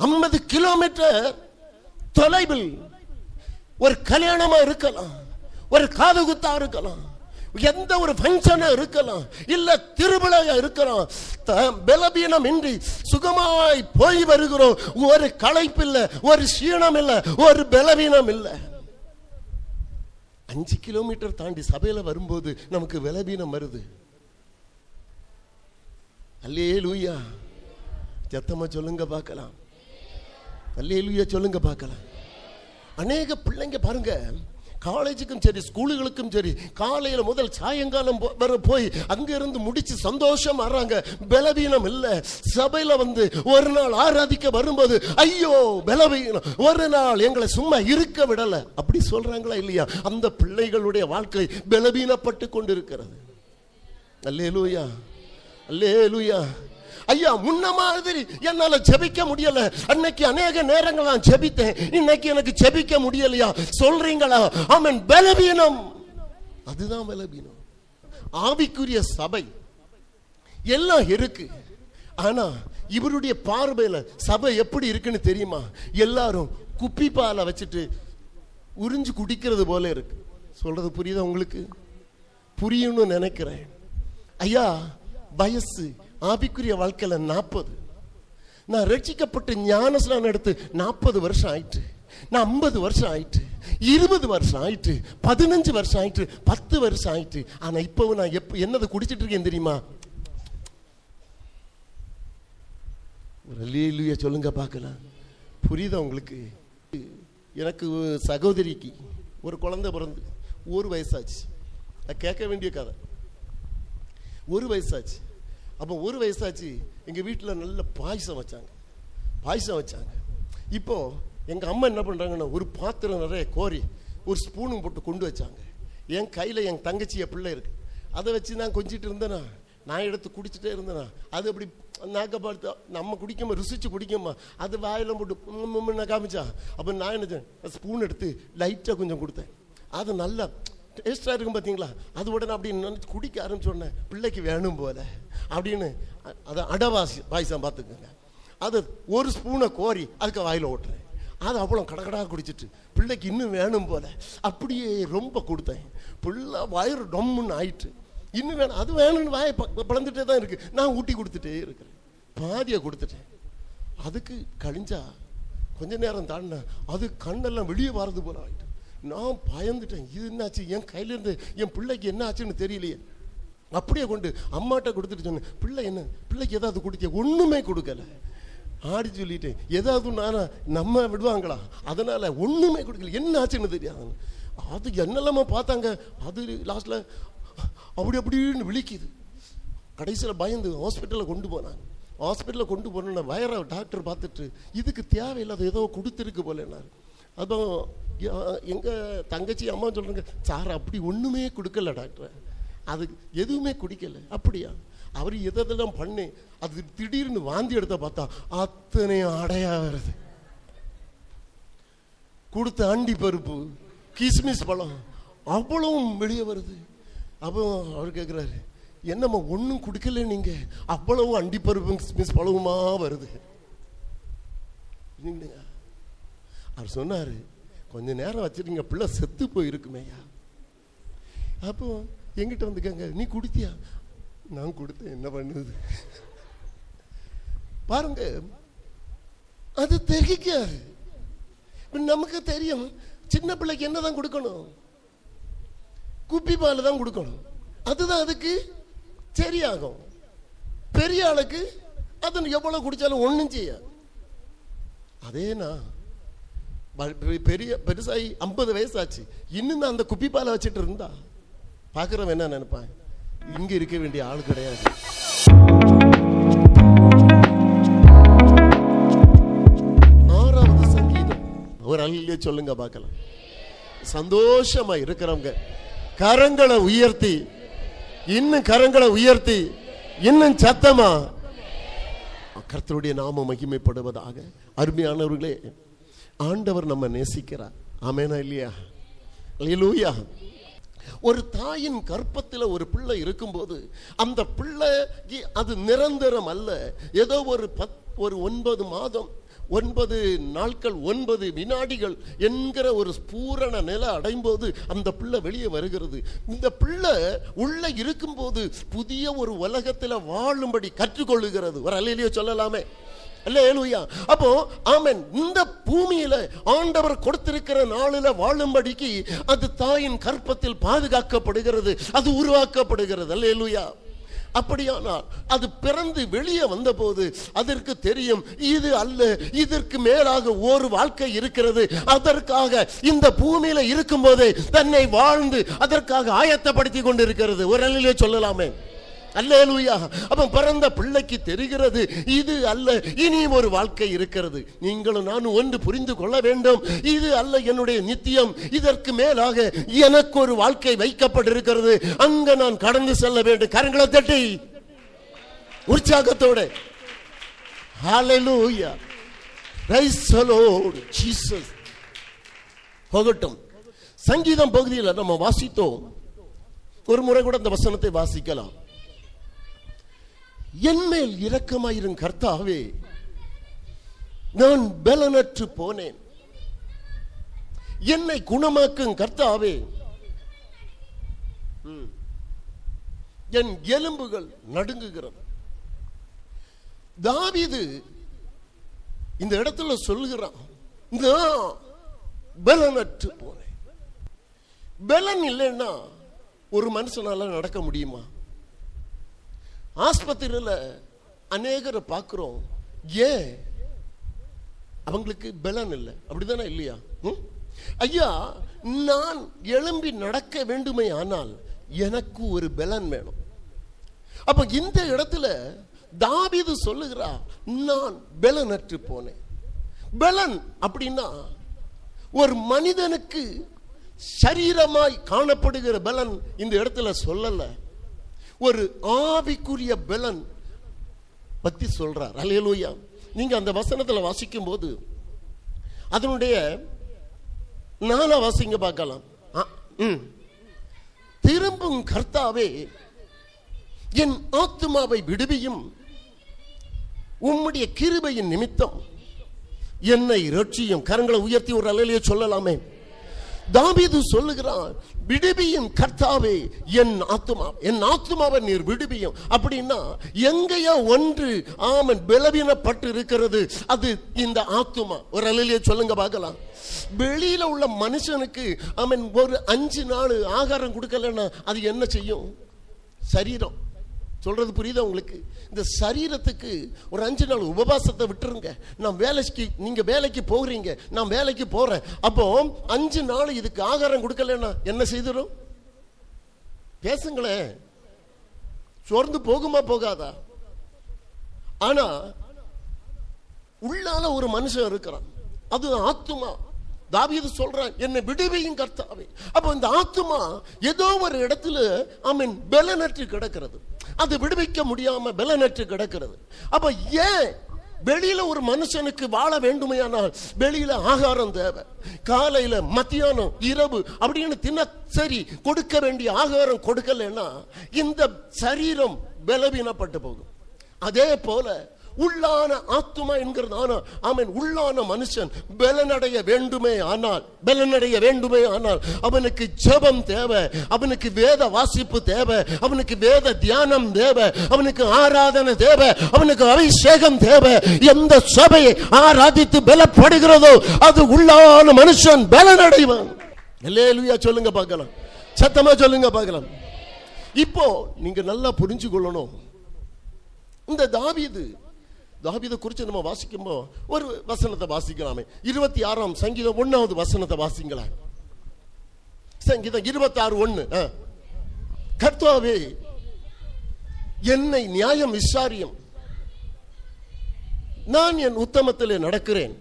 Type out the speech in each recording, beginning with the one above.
50 kilometre தொலைவில் ஒரு கல்யாணமா இருக்கலாம், ஒரு காது குத்தா இருக்கலாம், எந்த ஒரு பங்கனா இருக்கலாம், இல்ல திருவிழா இருக்கலாம். பலவீனம் இன்றி சுகமாய் போய் வருகிறோம். ஒரு களைப்பு இல்ல, ஒரு சீனம் இல்ல, ஒரு பலவீனம் இல்ல. 5 கிலோமீட்டர் தாண்டி சபையில வரும்போது நமக்கு பலவீனம் வருது. அல்லேலூயா. சத்தமா சொல்லுங்க பார்க்கலாம். அல்லேலூயா சொல்லுங்க பார்க்கலாம். அநேக பிள்ளைங்க பாருங்க, காலேஜுக்கும் சரி ஸ்கூலுகளுக்கும் சரி காலையில முதல் சாயங்காலம் வர போய் அங்கிருந்து முடிச்சு சந்தோஷம் ஆறாங்க, பலவீனம் இல்ல. சபையில வந்து ஒரு நாள் ஆராதிக்க வரும்போது ஐயோ பலவீனம், ஒரு நாள் எங்களை சும்மா இருக்க விடல, அப்படி சொல்றாங்களா இல்லையா? அந்த பிள்ளைகளுடைய வாழ்க்கை பலவீனப்பட்டு கொண்டிருக்கிறது. அல்லேலூயா, அல்லேலூயா. ஐயா, முன்ன மாதிரி என்னால ஜெபிக்க முடியல. அன்னைக்கு அநேக நேரங்கள் நான் ஜெபித்தேன், இன்னைக்கு எனக்கு ஜெபிக்க முடியலையா சொல்றீங்களா? ஆமென். பலவீனம், அதுதான் பலவீனம். ஆவிக்குரிய சபை எல்லாம் இருக்கு, ஆனா இவருடைய பார்வையில சபை எப்படி இருக்குன்னு தெரியுமா? எல்லாரும் குப்பி பாலை வச்சுட்டு உறிஞ்சு குடிக்கிறது போல இருக்கு. சொல்றது புரியுதா உங்களுக்கு? புரியும்னு நினைக்கிறேன். ஐயா, வயசு ஆவிக்குரிய வாழ்க்கையில 40. நான் ரட்சிக்கப்பட்டு ஞானஸ்நானம் எடுத்து 40 வருஷம் ஆயிட்டு, நான் 50 வருஷம் ஆயிட்டு, 20 வருஷம் ஆயிட்டு, 15 வருஷம் ஆயிட்டு, 10 வருஷம் ஆயிட்டு. ஆனா இப்பவும் நான் என்னது குடிச்சிட்டு இருக்கேன் தெரியுமா? அல்லேலூயா சொல்லுங்க பார்க்கலாம். புரியுதா உங்களுக்கு? எனக்கு சகோதரிக்கு ஒரு குழந்தை பிறந்து 1 வயசாச்சு. கேட்க வேண்டிய கதை. 1 வயசாச்சு. அப்போ 1 வயசாச்சு. எங்கள் வீட்டில் நல்ல பாயசம் வச்சாங்க. இப்போ எங்கள் அம்மா என்ன பண்ணுறாங்கன்னா, ஒரு பாத்திரம் நிறைய கோரி ஒரு ஸ்பூனும் போட்டு கொண்டு வச்சாங்க. என் கையில் என் தங்கச்சிய பிள்ளை இருக்கு, அதை வச்சு நான் கொஞ்சிட்டு இருந்தேனா, நான் எடுத்து குடிச்சிட்டே இருந்தேனா, அது அப்படி நாக்க பார்த்து நம்ம குடிக்கமா, ருசிச்சு குடிக்கமா, அது வாயில போட்டு நான் காமிச்சா. அப்போ நான் என்ன ஸ்பூன் எடுத்து லைட்டாக கொஞ்சம் கொடுத்தேன். அது நல்லா டேஸ்டாக இருக்கும் பார்த்தீங்களா? அது உடனே அப்படின்னு நினச்சி குடிக்க ஆரம்பிச்சோடனே பிள்ளைக்கு வேணும் போல அப்படின்னு அதை பாயசம் பார்த்துக்கோங்க. அது ஒரு ஸ்பூனை கோரி அதுக்கு வாயில் ஓட்டுறேன். அது அவ்வளோ கடகடா குடிச்சிட்டு பிள்ளைக்கு இன்னும் வேணும் போல அப்படியே ரொம்ப கொடுத்தேன். பிள்ளை வயிறு டொம்முன்னு ஆயிட்டு இன்னும் வேணும், அது வேணும்னு வாயை பிளந்துட்டே தான் இருக்கு. நான் ஊட்டி கொடுத்துட்டே இருக்கிறேன், பாதியை கொடுத்துட்டேன். அதுக்கு கழிஞ்சா கொஞ்ச நேரம் தாண்டின அது கண்ணெல்லாம் வெளியே வர்றது போல ஆயிட்டு. நான் பயந்துட்டேன், இது என்னாச்சு, என் கையிலேருந்து என் பிள்ளைக்கு என்ன ஆச்சுன்னு தெரியலையே. அப்படியே கொண்டு அம்மாட்ட கொடுத்துட்டு சொன்னேன், பிள்ளைக்கு ஏதாவது கொடுக்க? ஒன்றுமே கொடுக்கல. ஆடி சொல்லிட்டேன், ஏதாவது நானா நம்ம விடுவாங்களா, அதனால ஒன்றுமே கொடுக்கல. என்ன ஆச்சுன்னு தெரியாது. அது என்னெல்லாமா பார்த்தாங்க, அது லாஸ்ட்ல அப்படின்னு விழிக்குது. கடைசியில் பயந்து ஹாஸ்பிட்டலில் கொண்டு போனாங்க. ஹாஸ்பிட்டலில் கொண்டு போன வயரை டாக்டர் பார்த்துட்டு இதுக்கு தேவையில்லாத ஏதோ கொடுத்துருக்கு போலன்னாரு. அதுவும் எங்கள் தங்கச்சி அம்மா சொல்கிறாங்க, சார் அப்படி ஒன்றுமே கொடுக்கல டாக்டர், அது எதுவுமே குடிக்கல. அப்படியா? அவர் எதெல்லாம் பண்ணி அது திடீர்னு வாந்தி எடுத்த பார்த்தா அத்தனையும் அடையா வருது. கொடுத்த அண்டி பருப்பு, கிஸ்மிஸ் பழம் அவ்வளவும் வெளியே வருது. அப்போ அவர் கேட்குறாரு, என்னம்மா ஒன்றும் குடிக்கல நீங்க, அவ்வளவும் அண்டி பருப்பும் கிஸ்மிஸ் பழவுமா வருது. அவர் சொன்னாரு, கொஞ்ச நேரம் வச்சிருங்க, பிள்ளை செத்து போயிருக்குமேயா. அப்போ எங்கிட்ட வந்துக்கங்க, நீ குடித்தியா? நான் கொடுத்தேன், என்ன பண்ணுது பாருங்க. அது தெரிக்காது. நமக்கு தெரியும் சின்ன பிள்ளைக்கு என்னதான் கொடுக்கணும், குப்பி பால் தான் கொடுக்கணும், அதுதான் அதுக்கு சரியாகும். பெரிய ஆளுக்கு அது எவ்வளவு குடிச்சாலும் ஒன்றும் செய்யாது. அதே நான் பெருசாகி 50 வயசாச்சு, இன்னும் அந்த குப்பி பாலை வச்சுட்டு இருந்தா பார்க்குறவன் என்ன நினைப்பான், இங்க இருக்க வேண்டிய ஆள் கிடையாது. ஒரு அல்லேலூயா சொல்லுங்க பார்க்கலாம். சந்தோஷமா இருக்கிறவங்க கரங்களை உயர்த்தி, இன்னும் கரங்களை உயர்த்தி, இன்னும் சத்தமா கர்த்தருடைய நாமம் மகிமைப்படுவதாக. அருமையானவர்களே, ஆண்டவர் நம்ம நேசிக்கிறார். ஆமெனா இல்லையா? அல்லேலூயா. ஒரு தாயின் கற்பத்தில் ஒரு பிள்ளை இருக்கும்போது அந்த பிள்ளை அது நிரந்தரம் அல்ல. ஏதோ ஒரு 9 மாதம் 9 நாட்கள் 9 வினாடிகள் என்கிற ஒரு பூரண நிலை அடையும் போது அந்த பிள்ளை வெளியே வருகிறது. இந்த பிள்ளை உள்ள இருக்கும் போது புதிய ஒரு உலகத்தில் வாழும்படி கற்றுக்கொள்ளுகிறது. ஒரு அல்லேலூயா சொல்லலாமே. அல்லேலூயா. அப்போ ஆமென். இந்த பூமியில ஆண்டவர் கொடுத்திருக்கிற நாளில வாழும்படிக்கு அது தாயின் கற்பத்தில் பாதுகாக்கப்படுகிறது, அது உருவாக்கப்படுகிறது. அல்லேலூயா. அப்படியானால் அது பிறந்து வெளியே வந்தபோது அதற்கு தெரியும், இது அல்ல, இதற்கு மேலாக ஒரு வாழ்க்கை இருக்கிறது. அதற்காக இந்த பூமியில இருக்கும் போதே தன்னை வாழ்ந்து அதற்காக ஆயத்தப்படுத்தி கொண்டிருக்கிறது. ஒரு அல்லேலூயா சொல்லலாமே. அல்லேலூயா. அப்ப பிறந்த பிள்ளைக்கு தெரிகிறது, இது அல்ல, இனி ஒரு வாழ்க்கை இருக்கிறது. நீங்களும் நானும் ஒன்று புரிந்து கொள்ள வேண்டும், இது அல்ல என்னுடைய நித்தியம், இதற்கு மேலாக எனக்கு ஒரு வாழ்க்கை வைக்கப்பட்டிருக்கிறது, அங்க நான் கடந்து செல்ல வேண்டும். கரங்களை தட்டி உற்சாகத்தோட ஹல்லேலூயா, பிரைஸ் தி லார்ட் ஜீசஸ். போகட்டும். சங்கீதம் பகுதியில் நம்ம வாசித்தோம். ஒரு முறை கூட அந்த வசனத்தை வாசிக்கலாம். என்மேல் இரக்கமாயிரும் கர்த்தாவே, நான் பலனற்று போனேன், என்னை குணமாக்கும் கர்த்தாவே, என் எலும்புகள் நடுங்குகிறது. தாவீது இந்த இடத்துல சொல்லுகிறான், நான் பலனற்று போனேன். பலன் இல்லைன்னா ஒரு மனுஷனால நடக்க முடியுமா? ஆஸ்பத்திரியில் அநேகரை பார்க்கிறோம், ஏன் அவங்களுக்கு பலன் இல்லை. அப்படிதானே இல்லையா? ஐயா, நான் எழும்பி நடக்க வேண்டுமே, ஆனால் எனக்கு ஒரு பலன் வேணும். அப்ப இந்த இடத்துல தாவீது சொல்லுகிறா, நான் பலனற்று போனேன். பலன் அப்படின்னா ஒரு மனிதனுக்கு சரீரமாய் காணப்படுகிற பலன் இந்த இடத்துல சொல்லல, ஒரு ஆவிக்குரிய பலன் பத்தி சொல்றார். அல்லேலூயா. நீங்க அந்த வசனத்துல வாசிக்கும் போது அதனுடைய 4 வாசிங்க பார்க்கலாம். திரும்பும் கர்த்தாவே, என் ஆத்துமாவை விடுவியும், உம்முடைய கிருபையின் நிமித்தம் என்னை இரட்சியும். கரங்களை உயர்த்தி ஒரு அல்லேலூயா சொல்லலாமே. தாவீது சொல்லுகிறான், விடுவியும் கர்த்தாவே என் ஆத்துமாவை நீர் விடுவியும். அப்படின்னா எங்கேயோ ஒன்று ஆமன் பலவீனப்பட்டு இருக்கிறது, அது இந்த ஆத்துமா. ஒரு அல்லேலூயா சொல்லுங்க பார்க்கலாம். வெளியில உள்ள மனுஷனுக்கு ஆமன் ஒரு 5 நாள் ஆகாரம் கொடுக்கலன்னா அது என்ன செய்யும்? சரீரம். சொல்றது புரியுதா உங்களுக்கு? இந்த சரீரத்துக்கு ஒரு 5 நாள் உபவாசத்தை விட்டுருங்க. நீங்க வேலைக்கு போகிறீங்க, நான் வேலைக்கு போறேன், அப்போ 5 நாள் இதுக்கு ஆகாரம் கொடுக்கலன்னா என்ன செய்திடும்? பேசுங்களேன். சோர்ந்து போகுமா போகாதா? ஆனா உள்ளால ஒரு மனுஷன் இருக்கிறான், அது ஆத்துமா. தாவீது சொல்றான், என்னை விடுவியும் கர்த்தாவே. அப்போ இந்த ஆத்துமா ஏதோ ஒரு இடத்துல ஆமென் பலனற்று கிடக்கிறது, அது விடுவிக்க முடியாம பலனற்று கிடக்கிறது. அப்ப ஏன் வெளியில ஒரு மனுஷனுக்கு வாழ வேண்டுமையானால் வெளியில ஆகாரம் தேவை. காலையில மத்தியானம் இரவு அப்படின்னு தினசரி கொடுக்க வேண்டிய ஆகாரம் கொடுக்கலன்னா இந்த சரீரம் பலவீனப்பட்டு போகும். அதே போல உள்ளான ஆத்துமா என்கிறதான ஆமென் உள்ளான மனுஷன் பலனடைய வேண்டுமே ஆனால் அவனுக்கு ஜெபம் தேவை, அவனுக்கு வேத வாசிப்பு தேவை, அவனுக்கு வேத தியானம் தேவை, அவனுக்கு ஆராதனை தேவை, அவனுக்கு அபிஷேகம் தேவை. எந்த சபையை ஆராதித்து பலப்படுகிறதோ அது உள்ளான மனுஷன் பலனடைவான். அல்லேலூயா சொல்லுங்க பார்க்கலாம், சத்தமா சொல்லுங்க பார்க்கலாம். இப்போ நீங்க நல்லா புரிஞ்சு கொள்ளணும். இந்த தாவீதை குறித்து நம்ம வாசிக்கும்போ ஒரு வசனத்தை வாசிக்கலாமே. 26ஆம் சங்கீதம் 1வது வசனத்தை வாசிங்களா. சங்கீதம் 26:1. கர்த்தாவே, என்னை நியாயம் விசாரியும், நான் என் உத்தமத்திலே நடக்கிறேன்,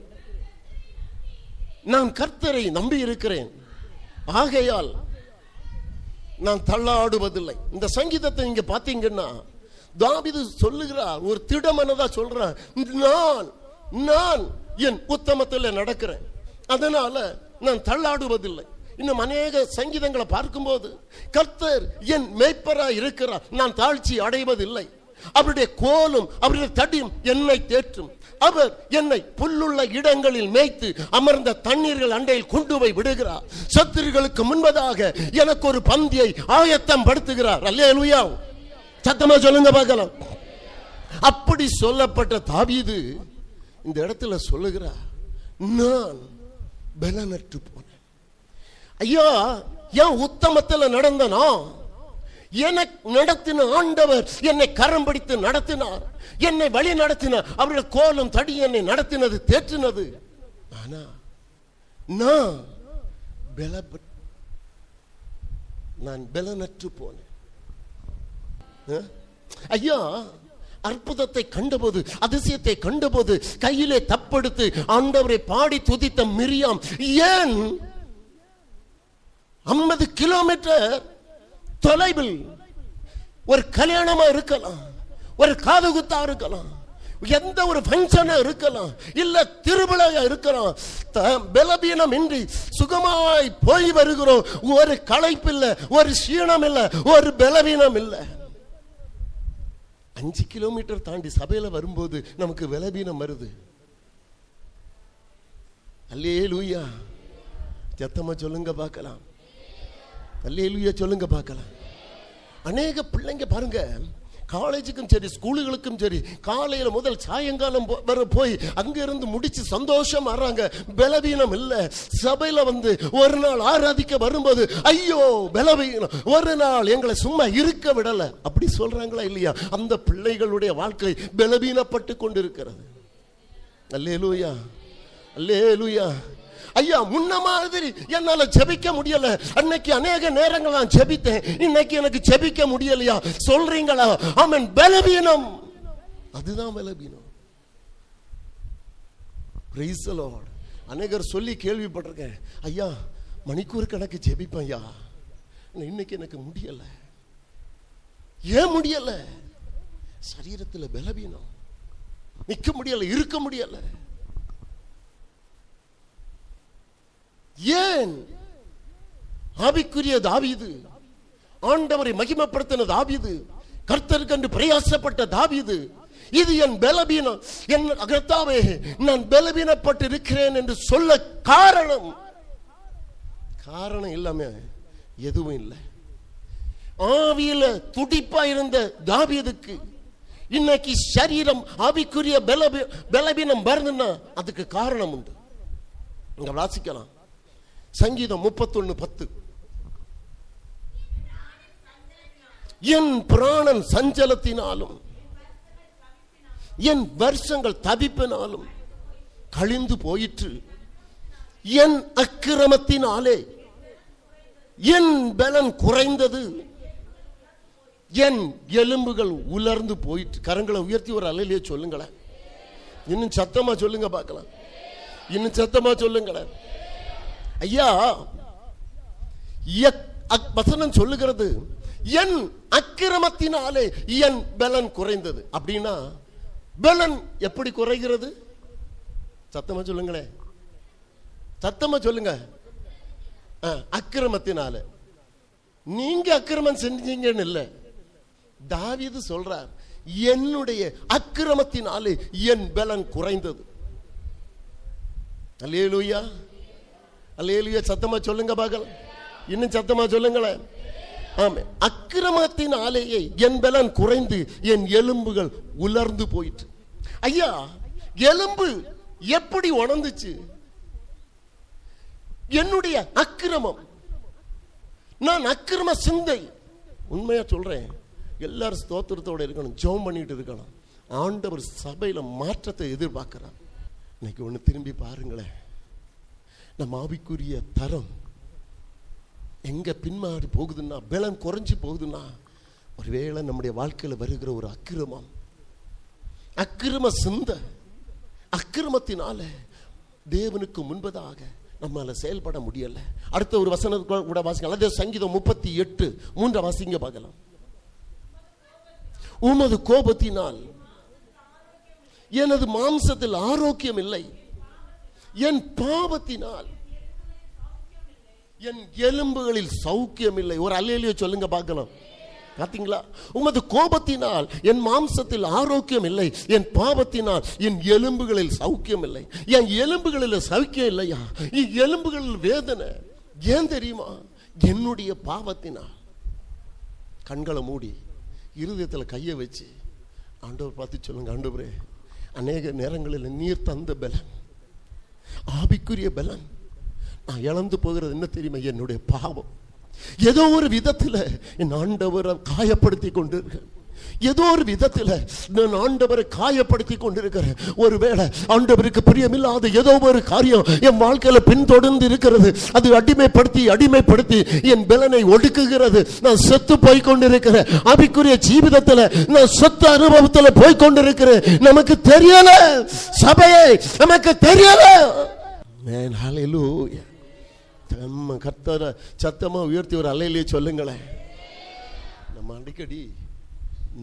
நான் கர்த்தரை நம்பி இருக்கிறேன், ஆகையால் நான் தள்ளாடுவதில்லை. இந்த சங்கீதத்தை நீங்க பாத்தீங்கன்னா தாவீது சொல்லுகிறார், ஒரு திடமனதா சொல்றான், நான் என் உத்தமத்தில் நடக்கிறேன், அதனால நான் தள்ளாடுவதில்லை. இன்னும் அநேக சங்கீதங்களை பார்க்கும்போது கர்த்தர் என் மேய்ப்பராய் இருக்கிறார், நான் தாழ்ச்சி அடைவதில்லை. அவருடைய கோலும் அவருடைய தடியும் என்னை தேற்றும். அவர் என்னை புல்லுள்ள இடங்களில் மேய்த்து அமர்ந்த தண்ணீர்கள் அண்டையில் கொண்டு போய் விடுகிறார். சத்துருக்களுக்கு முன்பதாக எனக்கு ஒரு பந்தியை ஆயத்தம் படுத்துகிறார். அல்லேலூயா. சத்தமா சொல்லுங்க பார்க்கலாம். அப்படி சொல்லப்பட்ட தாவீது இந்த இடத்துல சொல்லுகிறார், நான் பலனற்று போனேன். ஐயா, ஏன் உத்தமத்தில் நடந்தனா? எனக்கு நடத்தின ஆண்டவர் என்னை கரம் பிடித்து நடத்தினார், என்னை வழி நடத்தினார். அவருடைய கோலும் தடி என்னை நடத்தினது, தேற்றினது. ஆனா நான் பலனற்று போனேன். ஐயா, அற்புதத்தை கண்டபோது, அதிசயத்தை கண்டபோது கையிலே தப்படுத்து ஆண்டவரை பாடி துதித்த மிரியாம் ஏன் 50 கிலோமீட்டர் தொலைவில் ஒரு கல்யாணமா இருக்கலாம், ஒரு காதுகுத்தா இருக்கலாம், எந்த ஒரு ஃபங்க்ஷனா இருக்கலாம், இல்ல திருவிழா இருக்கலாம், பலவீனம் இன்றி சுகமாய் போய் வருகிறோம். ஒரு களைப்பு இல்ல, ஒரு சீனம் இல்ல, ஒரு பலவீனம் இல்ல. 5 கிலோமீட்டர் தாண்டி சபையில வரும்போது நமக்கு பலவீனம் வருது. அல்லேலூயா. சத்தமா சொல்லுங்க பார்க்கலாம். அல்லேலூயா சொல்லுங்க பார்க்கலாம். அநேக பிள்ளைங்க பாருங்க, காலேஜுக்கும் சரி ஸ்கூலுகளுக்கும் சரி காலையில முதல் சாயங்காலம் வர போய் அங்கிருந்து முடிச்சு சந்தோஷம் வர்றாங்க, பலவீனம் இல்ல. சபையில வந்து ஒரு நாள் ஆராதிக்க வரும்போது ஐயோ பலவீனம், ஒரு நாள் எங்களை சும்மா இருக்க விடல, அப்படி சொல்றாங்களா இல்லையா? அந்த பிள்ளைகளுடைய வாழ்க்கை பலவீனப்பட்டு கொண்டிருக்கிறது. அல்லேலூயா, அல்லேலூயா. ஐயா, முன்ன மாதிரி என்னால ஜெபிக்க முடியல. அன்னைக்கு அநேக நேரங்கள் நான் ஜெபித்தேன், இன்னைக்கு எனக்கு ஜெபிக்க முடியலையா சொல்றீங்களா? ஆமென். பலவீனம், அதுதான் பலவீனம். Praise the Lord. அநேகர் சொல்லி கேள்விப்பட்டிருக்கேன், ஐயா மணிக்கூர் கணக்கு ஜெபிப்பேன் ஐயா, இன்னைக்கு எனக்கு முடியல. ஏன் முடியல? சரீரத்தில் பலவீனம், நிற்க முடியல, இருக்க முடியல. ஏன்? ஆவிக்குரிய தாவீது, ஆண்டவரை மகிமைப்படுத்தின தாவீது, கர்த்தருக்கு பிரயாசப்பட்ட தாவீது, இது என் பலவீனம், என் கர்த்தாவே நான் பலவீனப்பட்டு இருக்கிறேன் என்று சொல்ல காரணம் இல்லாம எதுவும் இல்லை. ஆவியில துடிப்பா இருந்த தாவீதுக்கு இன்னைக்கு சரீரம் ஆவிக்குரிய பலவீனம் வருதுன்னா அதுக்கு காரணம் உண்டு. இங்க வாசிக்கலாம், சங்கீதம் 31:10. என் பிராணன் சஞ்சலத்தினாலும் என் வருஷங்கள் தவிப்பினாலும் கழிந்து போயிற்று. என் அக்கிரமத்தினாலே என் பலன் குறைந்தது, என் எலும்புகள் உலர்ந்து போயிற்று. கரங்களை உயர்த்தி ஒரு அல்லேலூயா சொல்லுங்களேன். இன்னும் சத்தமா சொல்லுங்க பார்க்கலாம். இன்னும் சத்தமா சொல்லுங்களேன். ஐயா, வசனம் சொல்லுகிறது என் அக்கிரமத்தினாலே என் பலன் குறைந்தது. அப்படின்னா பலன் எப்படி குறைகிறது? சத்தமா சொல்லுங்களேன், சத்தமா சொல்லுங்க. அக்கிரமத்தினால. நீங்க அக்கிரமம் செஞ்சீங்கன்னு இல்ல, தாவீது சொல்றார் என்னுடைய அக்கிரமத்தினாலே என் பலன் குறைந்தது. அல்லேலூயா, அல்லேலூயா. சத்தமா சொல்லுங்க பார்க்கலாம். இன்னும் சத்தமா சொல்லுங்களேன். ஆமே, அக்கிரமத்தினாலேயே என் பலன் குறைந்து என் எலும்புகள் உலர்ந்து போயிற்று. ஐயா, எலும்பு எப்படி உணர்ந்துச்சு? என்னுடைய அக்கிரமம், நான் அக்கிரம சிந்தை. உண்மையா சொல்றேன், எல்லாரும் ஸ்தோத்திரத்தோட இருக்கணும், ஜெபம் பண்ணிட்டு இருக்கணும். ஆண்டவர் சபையில மாற்றத்தை எதிர்பார்க்கிறார். இன்னைக்கு ஒண்ணு திரும்பி பாருங்களேன், நம்ம ஆவிக்குரிய தரம் எங்க பின்மாறி போகுதுன்னா, பலன் குறைஞ்சு போகுதுன்னா, ஒருவேளை நம்முடைய வாழ்க்கையில வருகிற ஒரு அக்கிரமம், அக்கிரம சிந்தை, அக்கிரமத்தினால தேவனுக்கு முன்பதாக நம்மால செயல்பட முடியல. அடுத்த ஒரு வசனம் கூட வாசிக்கலாம். அதே சங்கீதம் 38:3 வாசிங்க பார்க்கலாம். உமது கோபத்தினால் எனது மாம்சத்தில் ஆரோக்கியம் இல்லை, என் பாவத்தினால் என் எலும்புகளில் சௌக்கியம் இல்லை. ஒரு அல்லேலூயா சொல்லுங்க பார்க்கலாம். பார்த்தீங்களா? உமது கோபத்தினால் என் மாம்சத்தில் ஆரோக்கியம் இல்லை, என் பாவத்தினால் என் எலும்புகளில் சௌக்கியம் இல்லை. என் எலும்புகளில் சௌக்கியம் இல்லையா? என் எலும்புகளில் வேதனை. ஏன் தெரியுமா? என்னுடைய பாவத்தினால். கண்களை மூடி இருதயத்தில் கையை வச்சு ஆண்டவர் பார்த்து சொல்லுங்க, ஆண்டவரே, அநேக நேரங்களில் நீர் தந்த பலன், ஆவிக்குரிய பலன் நான் இழந்து போகிறது என்ன தெரியுமா? என்னுடைய பாவம். ஏதோ ஒரு விதத்தில் என் ஆண்டவரை காயப்படுத்தி கொண்டிருக்கிறேன். ஏதோ ஒரு விதத்தில் நான் ஆண்டவரை காயப்படுத்தி கொண்டிருக்கிறேன். ஒருவேளை ஆண்டவருக்கு பிரியமில்லாத ஏதோ ஒரு காரியம் என் வாழ்க்கையில பின்தொடர்ந்து இருக்கிறது. அது அடிமைப்படுத்தி என் பலனை ஒடுக்குகிறது. நான் செத்து போய் கொண்டிருக்கிறேன். ஆவிக்குரிய ஜீவிதத்தில் நான் சொத்து அனுபவத்தில் போய் கொண்டிருக்கிறேன். நமக்கு தெரியல சபையே, நமக்கு தெரியல. ஹல்லேலூயா. நம்ம கர்த்தரை சத்தமா உயர்த்தி ஒரு அல்லேலூயா சொல்லுங்களேன். நம்ம அடிக்கடி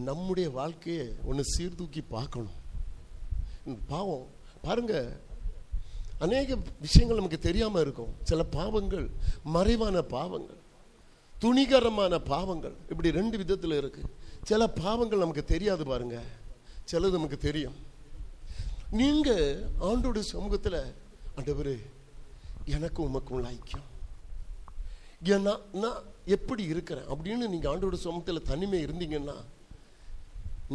நம்முடைய வாழ்க்கையை ஒன்று சீர்தூக்கி பார்க்கணும். பாவம் பாருங்க, அநேக விஷயங்கள் நமக்கு தெரியாம இருக்கும். சில பாவங்கள் மறைவான பாவங்கள், துணிகரமான பாவங்கள், இப்படி ரெண்டு விதத்தில் இருக்கு. சில பாவங்கள் நமக்கு தெரியாது பாருங்க, சிலது நமக்கு தெரியும். நீங்க ஆண்டோட சமூகத்தில், ஆண்டவரே எனக்கு உமக்கும் ஐக்கியம், நான் எப்படி இருக்கிறேன் அப்படின்னு நீங்க ஆண்டோட சமூகத்தில் தனிமை இருந்தீங்கன்னா,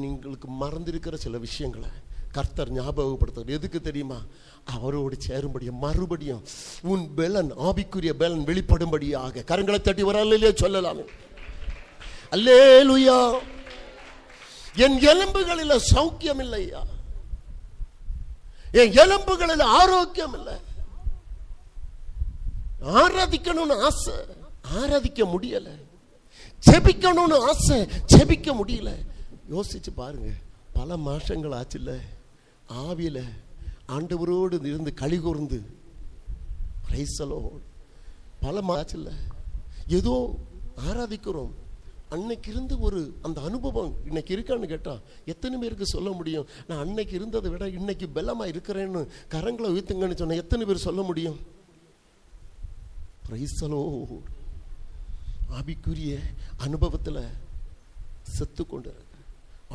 நீங்களுக்கு மறந்திருக்கிற சில விஷயங்களை கர்த்தர் ஞாபகப்படுத்துறார். எதுக்கு தெரியுமா? அவரோடு சேரும்படிய மறுபடியும் உன் பலன், ஆவிக்குரிய பலன் வெளிப்படும்படியாக. கரங்களை தட்டி வர அல்லேலூயா சொல்லலாமே. அல்லேலூயா. என் எலும்புகளில் சௌக்கியம் இல்லையா, என் எலும்புகளில் ஆரோக்கியம் இல்லை. ஆராதிக்கணும்னு ஆசை, ஆராதிக்க முடியல. செபிக்கணும்னு ஆசை, செபிக்க முடியல. யோசிச்சு பாருங்க, பல மாசங்கள் ஆச்சுல்ல ஆவியில ஆண்டவரோடு இருந்து களி கூர்ந்து பல மாச்சுல்ல. ஏதோ ஆராதிக்கிறோம். அன்னைக்கு இருந்து ஒரு அந்த அனுபவம் இன்னைக்கு இருக்கான்னு கேட்டா எத்தனை பேருக்கு சொல்ல முடியும்? நான் அன்னைக்கு இருந்ததை விட இன்னைக்கு பலமா இருக்கிறேன்னு கரங்களை உயர்த்துங்கன்னு சொன்ன எத்தனை பேர் சொல்ல முடியும்? ஆவிக்குரிய அனுபவத்தில் செத்து கொண்டு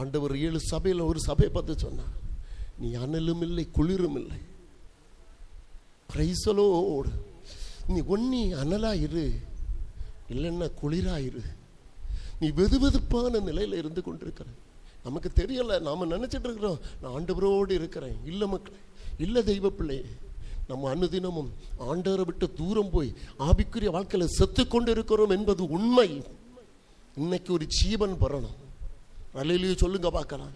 ஆண்டவர் 7 சபையில் ஒரு சபையை பார்த்து சொன்னார், நீ அனலும் இல்லை குளிரும் இல்லை. பிரைசலோடு நீ ஒன்னி அனலாயிரு, இல்லைன்னா குளிராயிரு. நீ வெதுவெதுப்பான நிலையில இருந்து கொண்டிருக்கிற. நமக்கு தெரியல, நாம நினைச்சிட்டு இருக்கிறோம் நான் ஆண்டவரோடு இருக்கிறேன். இல்ல மக்களே, இல்ல தெய்வ பிள்ளையே, நம்ம அனுதினமும் ஆண்டவரை விட்டு தூரம் போய் ஆவிக்குரிய வாழ்க்கையில செத்து கொண்டு இருக்கிறோம் என்பது உண்மை. இன்னைக்கு ஒரு ஜீவன் பெறணும். அல்லேலூயா சொல்லுங்க பார்க்கலாம்.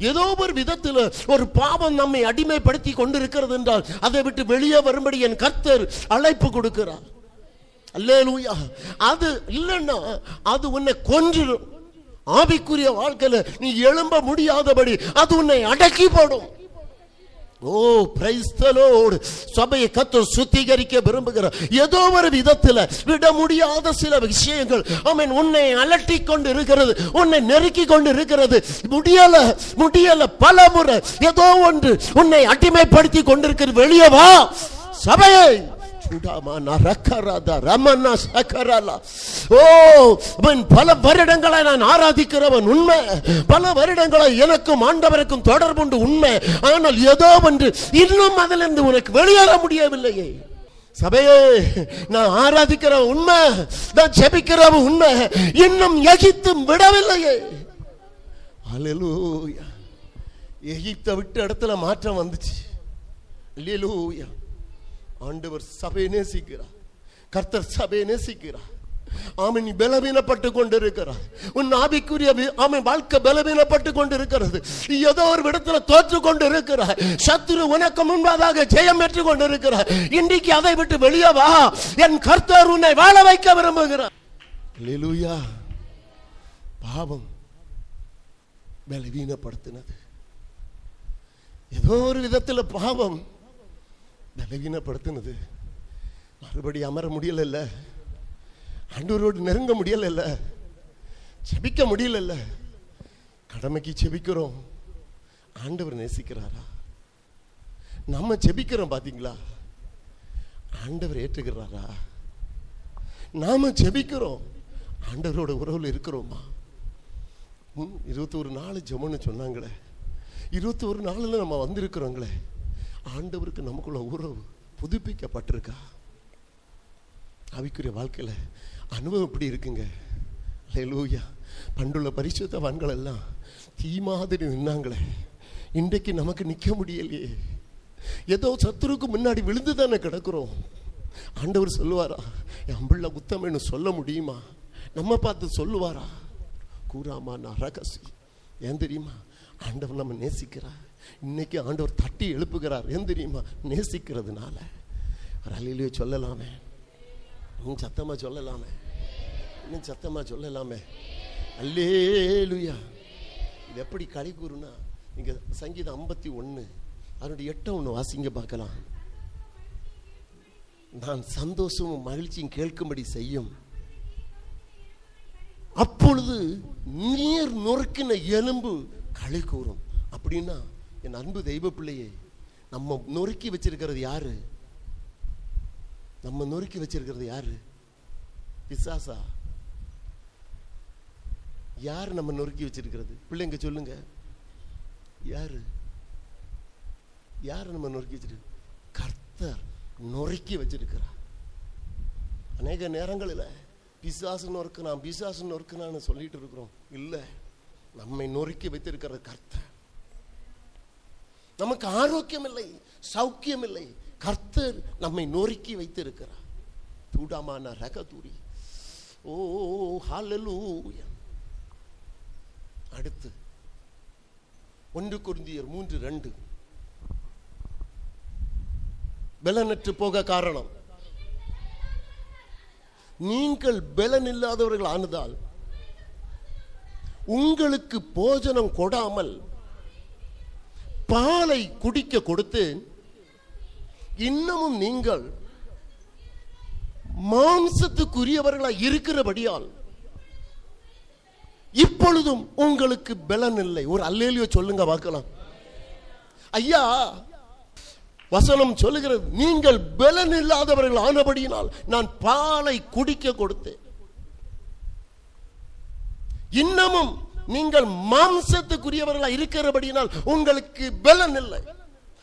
ஏதோ ஒரு விதத்தில் ஒரு பாவம் நம்மை அடிமைப்படுத்தி கொண்டிருக்கிறது என்றால் அதை விட்டு வெளியே வரும்படி என் கர்த்தர் அழைப்பு கொடுக்கிறார். அல்லேலூயா. அது இல்லைன்னா அது உன்னை கொன்றுடும். ஆவிக்குரிய வாழ்க்கையில நீ எழும்ப முடியாதபடி அது உன்னை அடக்கி போடும். ஓ பிரைஸ் தி லார்ட். சபையை கர்த்தர் சுத்திகரிக்க விரும்புகிறார். ஏதோ ஒரு விதத்தில் விட முடியாத சில விஷயங்கள் ஆமென் உன்னை அலட்டி கொண்டு இருக்கிறது, உன்னை நெருக்கி கொண்டு இருக்கிறது. முடியல பல முறை ஏதோ ஒன்று உன்னை அடிமைப்படுத்தி கொண்டிருக்கிறது. வெளியே வா சபையை. பல வருடங்களை நான் ஆராதிக்கிறவன் உண்மை, பல வருடங்களை எனக்கும் ஆண்டவருக்கும் தொடர்புண்டு உண்மை. ஆனால் ஏதோ ஒன்று இன்னும் அதிலிருந்து உனக்கு வெளியேற முடியவில்லையே. சபையே, நான் ஆராதிக்கிற உண்மை, நான் ஜெபிக்கிற உண்மை, இன்னும் எகிப்தும் விடவில்லையே. அல்லேலூயா. எகிப்தை விட்டு இடத்துல மாற்றம் வந்துச்சு. அல்லேலூயா. ஆண்டவர் சபையை நேசிக்கிறார், கர்த்தர் சபையை நேசிக்கிறார். ஆமென். நீ பலவீனப்பட்டு கொண்டிருக்கிறார், உன் ஆவிக்குரிய ஆமென் வாழ்க்கை பலவீனப்பட்டு கொண்டிருக்கிறது. ஏதோ ஒரு இடத்துல தோற்று கொண்டு இருக்கிறார். சத்துரு உனக்கு முன்பதாக ஜெயம் பெற்று கொண்டிருக்கிறார். இன்றைக்கு அதை விட்டு வெளியே வா. என் கர்த்தர் உன்னை வாழ வைக்க விரும்புகிறார். அல்லேலூயா. பாவம் பலவீனப்படுத்தினது. ஏதோ ஒரு விதத்தில் பாவம் பலவீனப்படுத்தினது. மறுபடி அமர முடியல, ஆண்டவரோடு நெருங்க முடியல, ஜெபிக்க முடியல. கடமைக்கு ஜெபிக்கிறோம், ஆண்டவர் நேசிக்கிறாரா? நம்ம ஜெபிக்கிறோம் பாத்தீங்களா, ஆண்டவர் ஏற்றுக்கிறாரா? நாம ஜெபிக்கிறோம், ஆண்டவரோட உறவுல இருக்கிறோமா? 21 நாள் ஜெபம்னு சொன்னாங்களே, 21 நாளில் நம்ம வந்திருக்கிறோங்களே, ஆண்டவருக்கு நமக்குள்ள உறவு புதுப்பிக்கப்பட்டிருக்கா? ஆவிக்குரிய வாழ்க்கையில் அனுபவம் எப்படி இருக்குங்க? அல்லேலூயா. பண்டுள்ள பரிசுத்தவான்கள் எல்லாம் தீ மாதிரி நின்னாங்களே, இன்றைக்கு நமக்கு நிற்க முடியலையே. ஏதோ சத்துருக்கு முன்னாடி விழுந்து தானே கிடக்கிறோம். ஆண்டவர் சொல்லுவாரா? என் பிள்ளை உத்தமன்னு சொல்ல முடியுமா? நம்ம பார்த்து சொல்லுவாரா? கூறாமா நான் ரகசி. ஏன் தெரியுமா? ஆண்டவர் நம்ம நேசிக்கிறார். இன்னைக்கு ஆண்டவர் தட்டி எழுப்புகிறார். ஏன் தெரியுமா? நேசிக்கிறதுனால. அல்லேலூயா சொல்லலாமே, இன்னும் சத்தமா சொல்லலாமே, இன்னும் சத்தமா சொல்லலாமே. அல்லேலூயா. இது எப்படி களி கூறுனா, நீங்க சங்கீதம் 51 அதனுடைய 8 வாசிங்க பார்க்கலாம். நான் சந்தோஷமும் மகிழ்ச்சியும் கேட்கும்படி செய்யும், அப்பொழுது நீர் நொறுக்கின எலும்பு களி கூறும். அப்படின்னா என் அன்பு தெய்வ பிள்ளையே, நம்ம நொறுக்கி வச்சிருக்கிறது யாரு? நம்ம நொறுக்கி வச்சிருக்கிறது யாரு? பிசாசா? யாரு நம்ம நொறுக்கி வச்சிருக்கிறது? பிள்ளைங்க சொல்லுங்க, யாரு? யாரு நம்ம நொறுக்கி வச்சிருக்கு? கர்த்தர் நொறுக்கி வச்சிருக்கிறார். அநேக நேரங்களில் பிசாசு நொறுக்குனான், பிசாசு நொறுக்குனான்னு சொல்லிட்டு இருக்கிறோம். இல்லை, நம்மை நொறுக்கி வைத்திருக்கிற கர்த்தர். நமக்கு ஆரோக்கியம் இல்லை, சௌக்கியம் இல்லை, கர்த்தர் நம்மை நொறுக்கி வைத்திருக்கிறார். தூடாமான ரகதூரி. ஓ ஹல்லேலூயா. அடுத்து 1 கொரிந்தியர் 3:2. பலனற்று போக காரணம், நீங்கள் பலன் இல்லாதவர்கள் ஆனதால் உங்களுக்கு போஜனம் கொடாமல் பாலை குடிக்க கொடுத்து, இன்னமும் நீங்கள் மாம்சத்துக்குரியவர்களாய் இருக்கிறபடியால் இப்பொழுதும் உங்களுக்கு பலன் இல்லை. ஒரு அல்லேலூயா சொல்லுங்க பார்க்கலாம். ஐயா, வசனம் சொல்லுகிறது, நீங்கள் பலன் இல்லாதவர்கள் ஆனபடியினால் நான் பாலை குடிக்க கொடுத்தேன், இன்னமும் நீங்கள் மாம்சத்துக்குரியவர்களாய் இருக்கிறபடியினால் உங்களுக்கு பலன் இல்லை.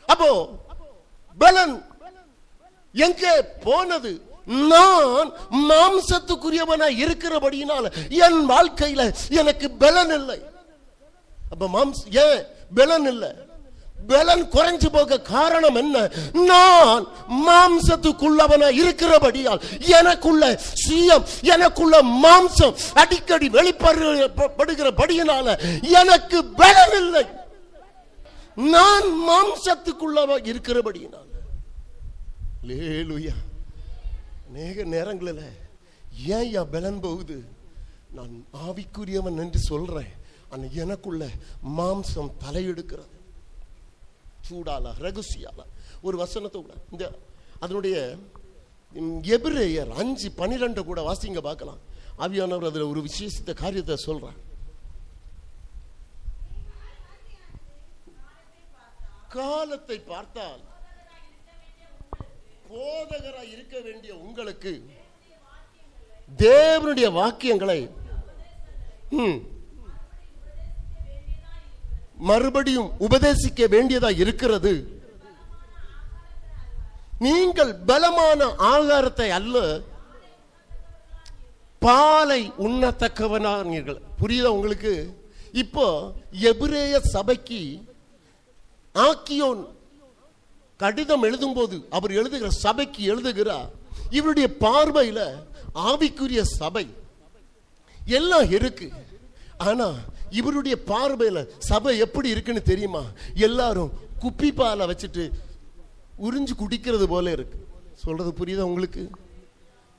அப்போ பலன் எங்கே போனது? நான் மாம்சத்துக்குரியவனாய் இருக்கிறபடியினால் என் வாழ்க்கையில எனக்கு பலன் இல்லை. அப்ப ஏன் பலன் இல்லை? பலன் குறைஞ்சு போக காரணம் என்ன? நான் மாம்சத்துக்குள்ளவனா இருக்கிறபடியால் எனக்குள்ள சுயம், எனக்குள்ள மாம்சம் அடிக்கடி வெளிப்படுகிறபடியினால எனக்கு பலன் இல்லை. நான் மாம்சத்துக்குள்ளவா இருக்கிறபடியினால. அல்லேலூயா. அநேக நேரங்களில் ஏன் யா பலன் போகுது? நான் ஆவிக்குரியவன் என்று சொல்றேன், ஆனா எனக்குள்ள மாம்சம் தலையெடுக்கிறது. சூடால ரகசியால ஒரு வசனத்தை கூட இந்த அதனுடைய எபிரேயர் 5:12 கூட வாசிங்க பார்க்கலாம். ஆவியானவர் அதுல ஒரு விசேஷித்த காரியத்தை சொல்றார். காலத்தை பார்த்தால் போதகராய் இருக்க வேண்டிய உங்களுக்கு தேவனுடைய வாக்கியங்களை மறுபடியும் உபதேசிக்க வேண்டியதா இருக்கிறது. நீங்கள் பலமான ஆகாரத்தை அல்ல, பாலை உண்ணத்தக்கவனானீர்கள். புரியுதா உங்களுக்கு? இப்போ எபிரேய சபைக்கு ஆக்கியோன் கடிதம் எழுதும் போது அவர் எழுதுகிற சபைக்கு எழுதுகிறார். இவருடைய பார்வையில ஆவிக்குரிய சபை எல்லாம் இருக்கு, ஆனா இவருடைய பார்வையில சபை எப்படி இருக்குன்னு தெரியுமா? எல்லாரும் குப்பி பாலை வச்சுட்டு உறிஞ்சு குடிக்கிறது போல இருக்கு. சொல்றது புரியுதா உங்களுக்கு?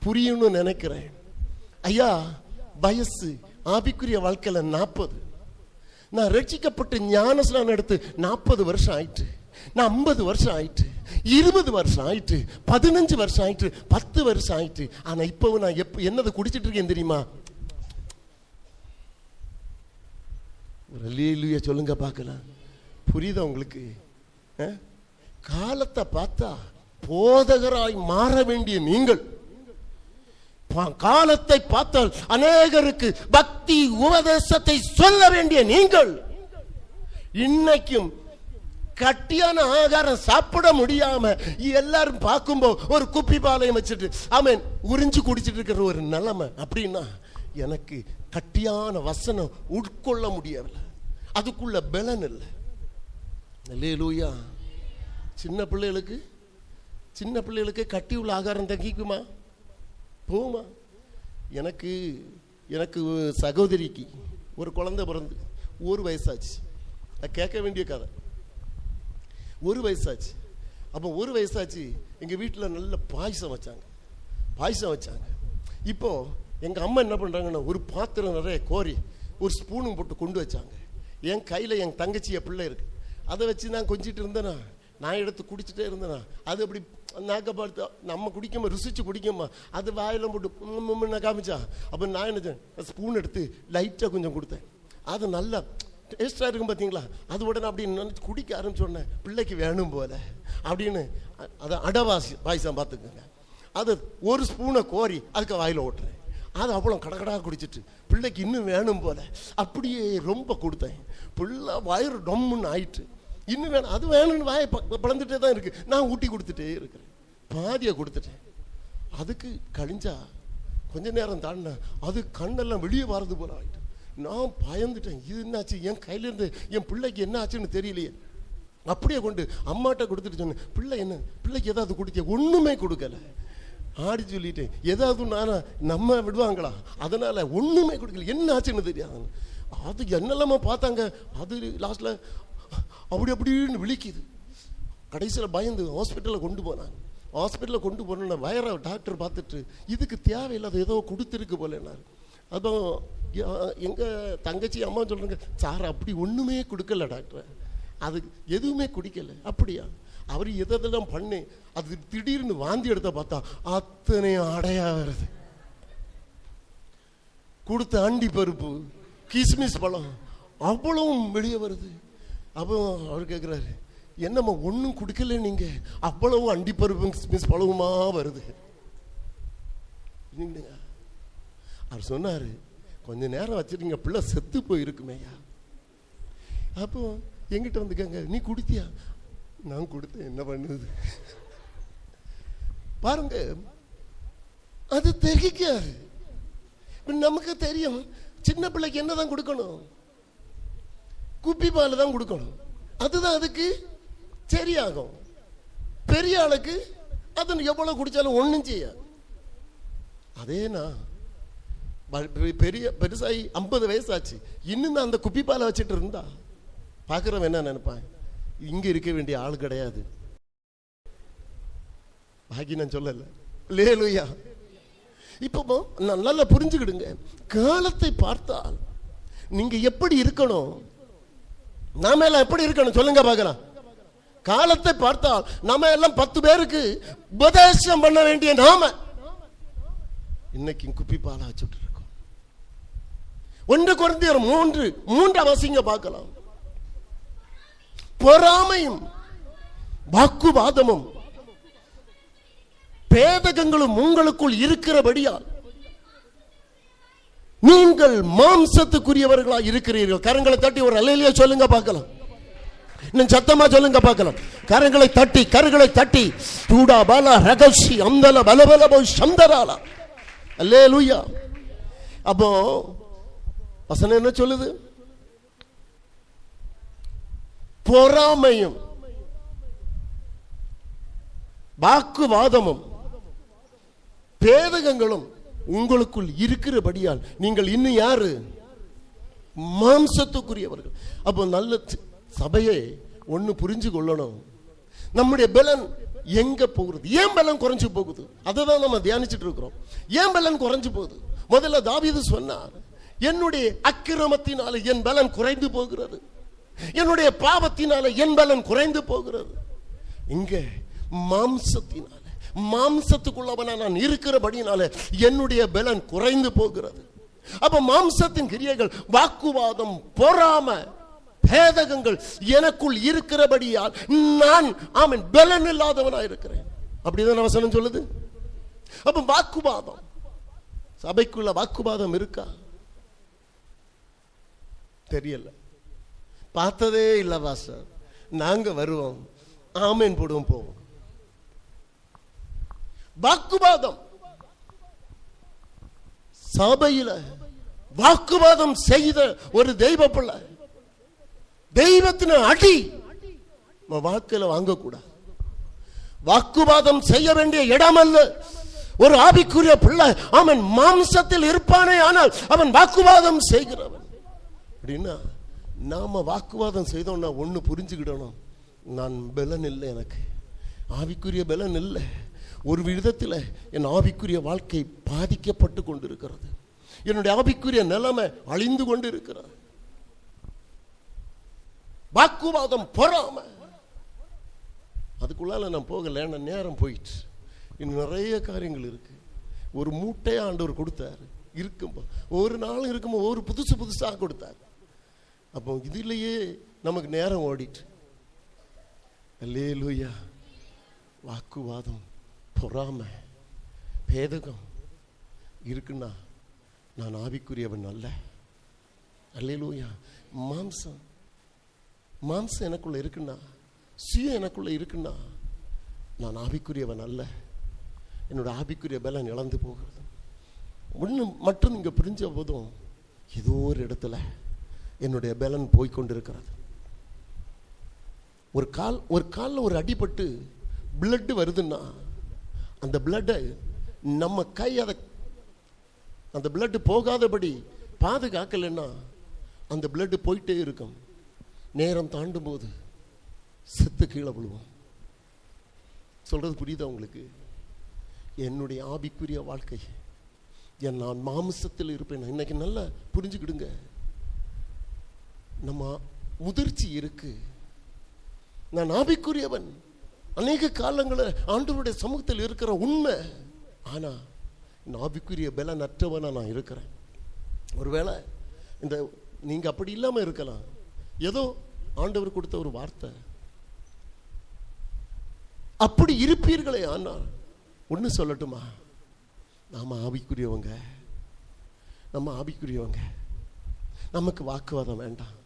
புரியும்னு நினைக்கிறேன். ஐயா, வயசு ஆவிக்குரிய வாழ்க்கையில 40. நான் ரட்சிக்கப்பட்டு ஞானஸ்நானம் எடுத்து 40 வருஷம் ஆயிட்டு. நான் 50 வருஷம் ஆயிட்டு, 20 வருஷம் ஆயிட்டு, 15 வருஷம் ஆயிட்டு, 10 வருஷம் ஆயிட்டு. ஆனா இப்பவும் நான் என்னதை குடிச்சிட்டு இருக்கேன் தெரியுமா? அல்லேலூயா சொல்லுங்க பார்க்கலாம். புரியுதா உங்களுக்கு? காலத்தை பார்த்தா போதகராய் மாற வேண்டிய நீங்கள் காலத்தை பார்த்தால் அநேகருக்கு பக்தி உபதேசத்தை சொல்ல வேண்டிய நீங்கள் இன்னைக்கும் கட்டியான ஆகாரம் சாப்பிட முடியாம எல்லாரும் பார்க்கும்போது ஒரு குப்பி பாலையும் வச்சுட்டு ஆமென் உறிஞ்சு குடிச்சிட்டு இருக்கிற ஒரு நிலைமை. அப்படின்னா எனக்கு கட்டியான வசனம் உட்கொள்ள முடியவில்லை, அதுக்குள்ள பலன் இல்லை. அல்லேலூயா. சின்ன பிள்ளைகளுக்கு கட்டி உள்ள ஆகாரம் தங்கிக்குமா, போகுமா? எனக்கு சகோதரிக்கு ஒரு குழந்தை பிறந்து 1 வயசாச்சு. கேட்க வேண்டிய கதை. 1 வயசாச்சு. அப்போ 1 வயசாச்சு. எங்கள் வீட்டில் நல்ல பாயசம் வச்சாங்க. இப்போ எங்கள் அம்மா என்ன பண்ணுறாங்கன்னா ஒரு பாத்திரம் நிறைய கோரி ஒரு ஸ்பூனும் போட்டு கொண்டு வச்சாங்க. என் கையில் என் தங்கச்சிய பிள்ளை இருக்கு, அதை வச்சு நான் கொஞ்சிட்டு இருந்தேனா, நான் எடுத்து குடிச்சிட்டே இருந்தேனா, அது அப்படி நாக்க பார்த்து நம்ம குடிக்கமா ருசிச்சு குடிக்கமா, அது வாயில போட்டு காமிச்சா. அப்போ நான் என்ன ஸ்பூன் எடுத்து லைட்டாக கொஞ்சம் கொடுத்தேன். அது நல்லா டேஸ்டாக இருக்கும் பார்த்தீங்களா. அது உடனே அப்படின்னு நினச்சி குடிக்க ஆரம்பிச்சோடனே பிள்ளைக்கு வேணும் போல அப்படின்னு அதை பாயசம் பார்த்துக்கோங்க. அது ஒரு ஸ்பூனை கோரி அதுக்கு வாயில் ஓட்டுறேன். அது அவ்வளோ கடகடாக குடிச்சிட்டு பிள்ளைக்கு இன்னும் வேணும் போல அப்படியே ரொம்ப கொடுத்தேன். பிள்ளை வயிறு டொம்முன்னு ஆயிட்டு இன்னும் வேணும், அது வேணும்னு வாயை பிளந்துட்டே தான் இருக்கு. நான் ஊட்டி கொடுத்துட்டே இருக்கிறேன். பாதியை கொடுத்துட்டேன். அதுக்கு கழிஞ்சா கொஞ்ச நேரம் தாண்டினா அது கண்ணெல்லாம் வெளியே வரது போல ஆயிட்டு. நான் பயந்துட்டேன். இது என்னாச்சு, என் கையிலேருந்து என் பிள்ளைக்கு என்ன ஆச்சுன்னு தெரியலையே. அப்படியே கொண்டு அம்மாட்ட கொடுத்துட்டு சொன்னேன், பிள்ளைக்கு ஏதாவது குடிக்க? ஒன்றுமே கொடுக்கல. ஆடி சொல்லிட்டேன், ஏதாவது நம்ம விடுவாங்களா, அதனால ஒன்றுமே கொடுக்கல. என்ன ஆச்சுன்னு தெரியாது. அது என்னெல்லாம பார்த்தாங்க. அது லாஸ்ட்ல அப்படின்னு விழிக்குது. கடைசியில் பயந்து ஹாஸ்பிட்டலில் கொண்டு போனாங்க. ஹாஸ்பிட்டலில் கொண்டு போன வயர டாக்டர் பார்த்துட்டு இதுக்கு தேவையில்லாத ஏதோ கொடுத்துருக்கு போலன்னாரு. அப்போ எங்கள் தங்கச்சி அம்மா சொல்கிறாங்க, சார் அப்படி ஒன்றுமே கொடுக்கல டாக்டர், அது எதுவுமே குடிக்கலை. அப்படியா? அவர் எதெல்லாம் பண்ணி அது திடீர்னு வாந்தி எடுத்த பார்த்தா அத்தனையும் அடையா வருது. கொடுத்த அண்டி பருப்பு கிஸ்மிஸ் பழம் அவ்வளவும் வெளியே வருது. அப்போ அவர் கேட்குறாரு, என்னம்மா ஒன்றும் குடிக்கல நீங்க, அவ்வளவு அண்டி பருப்பு கிஸ்மிஸ் பழவுமா வருது. அவர் சொன்னாரு, கொஞ்ச நேரம் வச்சிருங்க, பிள்ளை செத்து போயிருக்குமேயா. அப்போ எங்கிட்ட வந்துக்காங்க, நீ குடித்தியா? நான் கொடுத்தேன், என்ன பண்ணுது பாருங்க. அது தெரிக்காது. நமக்கு தெரியும் சின்ன பிள்ளைக்கு என்னதான் கொடுக்கணும், குப்பி பால் தான் கொடுக்கணும். அதுதான் அதுக்கு சரியாகும். பெரிய ஆளுக்கு அது எவ்வளவு குடிச்சாலும் ஒன்றும் செய்யாது. அதே நான் பெருசாகி 50 வயசாச்சு, இன்னும் தான் அந்த குப்பி பாலை வச்சுட்டு இருந்தா பார்க்குறவன் என்ன நினைப்பான், இங்க இருக்க வேண்டிய ஆள் கிடையாது. பாக்கி நான் சொல்லல. அல்லேலூயா. இப்போ நல்லா புரிஞ்சுக்கிடுங்க. காலத்தை பார்த்தால் நீங்க எப்படி இருக்கணும், நாம எல்லாம் எப்படி இருக்கணும் சொல்லுங்க பார்க்கலாம். காலத்தை பார்த்தால் நாம எல்லாம் 10 பேருக்கு உபதேசம் பண்ண வேண்டிய நாம இன்னைக்கு குப்பி பாலா வச்சுட்டு இருக்கோம். 1 கொரிந்தியர் 3 அவசியங்க பார்க்கலாம். பொறாமையும் வாக்குவாதமும் பேதகங்களும் உங்களுக்குள் இருக்கிறபடியால் நீங்கள் மாம்சத்துக்குரியவர்களா இருக்கிறீர்கள். கரங்களை தட்டி ஒரு அல்லேலூயா சொல்லுங்க பார்க்கலாம். இன்னும் சத்தமா சொல்லுங்க பார்க்கலாம். கரங்களை தட்டி சூடா பாலா ரகசி அந்தல பலபலபோ சந்தராலா. அல்லேலூயா. அப்போ வசனம் என்ன சொல்லுது? பொறாமையும் வாக்குவாதமும் பேதகங்களும் உங்களுக்குள் இருக்கிறபடியால் நீங்கள் இன்னும் யாரு? மாம்சத்துக்குரியவர்கள். அப்போ நல்ல சபையை ஒன்னு புரிஞ்சு கொள்ளணும். நம்முடைய பலன் எங்க போகுது? ஏன் பலன் குறைஞ்சு போகுது? அதை தான் நம்ம தியானிச்சுட்டு இருக்கிறோம். ஏன் பலன் குறைஞ்சு போகுது? முதல்ல தாவீது சொன்னார், என்னுடைய அக்கிரமத்தினால என் பலன் குறைந்து போகிறது, என்னுடைய பாவத்தினால என் பலன் குறைந்து போகிறது. இங்க மாம்சத்தினால, மாம்சத்துக்குள்ளவனா நான் இருக்கிறபடினால என்னுடைய பலன் குறைந்து போகிறது. அப்ப மாம்சத்தின் கிரியைகள் வாக்குவாதம், பொறாமை, பேதகங்கள் எனக்குள் இருக்கிறபடியால் நான் பலன் இல்லாதவனா இருக்கிறேன். அப்படிதான் வசனம் சொல்லுது. அப்ப வாக்குவாதம், சபைக்குள்ள வாக்குவாதம் இருக்கா? தெரியல, பார்த்ததே இல்லை பாஸ்டர். நாங்க வருவோம், ஆமேன் போடுவோம், போவோம். வாக்குவாதம் சபையில வாக்குவாதம் செய்த ஒரு தெய்வ பிள்ளை, தெய்வத்தின் அடி வாக்குல வாங்கக்கூடாது. வாக்குவாதம் செய்ய வேண்டிய இடம் அல்ல. ஒரு ஆவிக்குரிய பிள்ளை அவன் மாம்சத்தில் இருப்பானே, ஆனால் அவன் வாக்குவாதம் செய்கிறவன். அப்படின்னா நாம வாக்குவாதம் செய்தோம்னா ஒண்ணு புரிஞ்சுக்கிடணும், நான் பலன் இல்லை, எனக்கு ஆவிக்குரிய பலன் இல்லை. ஒரு விதத்தில் என் ஆவிக்குரிய வாழ்க்கை பாதிக்கப்பட்டு கொண்டிருக்கிறது. என்னுடைய ஆவிக்குரிய நிலைமை அழிந்து கொண்டு இருக்கிறது. வாக்குவாதம் பொறாமை, அதுக்குள்ளால நான் போகல, நேரம் போயிட்டு. இன்னும் நிறைய காரியங்கள் இருக்கு. ஒரு மூட்டையா ஆண்டவர் கொடுத்தாரு, இருக்கும் ஒவ்வொரு நாளும் இருக்கும்போது ஒவ்வொரு புதுசு புதுசாக கொடுத்தாரு. அப்போ இதுலயே நமக்கு நேரம் ஓடிட்டு. அல்லேலூயா. வாக்குவாதம், பொறாமை, பேதகம் இருக்குன்னா நான் ஆவிக்குரியவன் அல்ல. அல்லேலூயா. மாம்சம் எனக்குள்ள இருக்குன்னா, சுயம் எனக்குள்ள இருக்குன்னா நான் ஆவிக்குரியவன் அல்ல. என்னோட ஆவிக்குரிய பலன் இழந்து போகிறது. ஒன்று மட்டும் இங்கே புரிஞ்ச போதும், ஏதோ ஒரு இடத்துல என்னுடைய பலன் போய்கொண்டிருக்கிறது. ஒரு காலில் ஒரு அடிபட்டு பிளட் வருதுன்னா, அந்த பிளட்டை நம்ம கை அந்த பிளட் போகாதபடி பாதுகாக்கலைன்னா அந்த பிளட் போயிட்டே இருக்கும். நேரம் தாண்டும் போது செத்து கீழே விழுவோம். சொல்றது புரியுதா உங்களுக்கு? என்னுடைய ஆவிக்குரிய வாழ்க்கை, நான் மாம்சத்தில் இருப்பேன். இன்னைக்கு நல்லா புரிஞ்சுக்கிடுங்க. நம்ம முதிர்ச்சி இருக்கு. நான் ஆவிக்குரியவன், அநேக காலங்களில் ஆண்டவருடைய சமூகத்தில் இருக்கிற உண்மை. ஆனா ஆவிக்குரிய பலன் அற்றவனா நான் இருக்கிறேன். ஒருவேளை இந்த நீங்க அப்படி இல்லாம இருக்கலாம். ஏதோ ஆண்டவர் கொடுத்த ஒரு வார்த்தை. அப்படி இருப்பீர்களே. ஆனால் ஒன்று சொல்லட்டுமா, நாம ஆவிக்குரியவங்க, நமக்கு வாக்குவாதம் வேண்டாம்.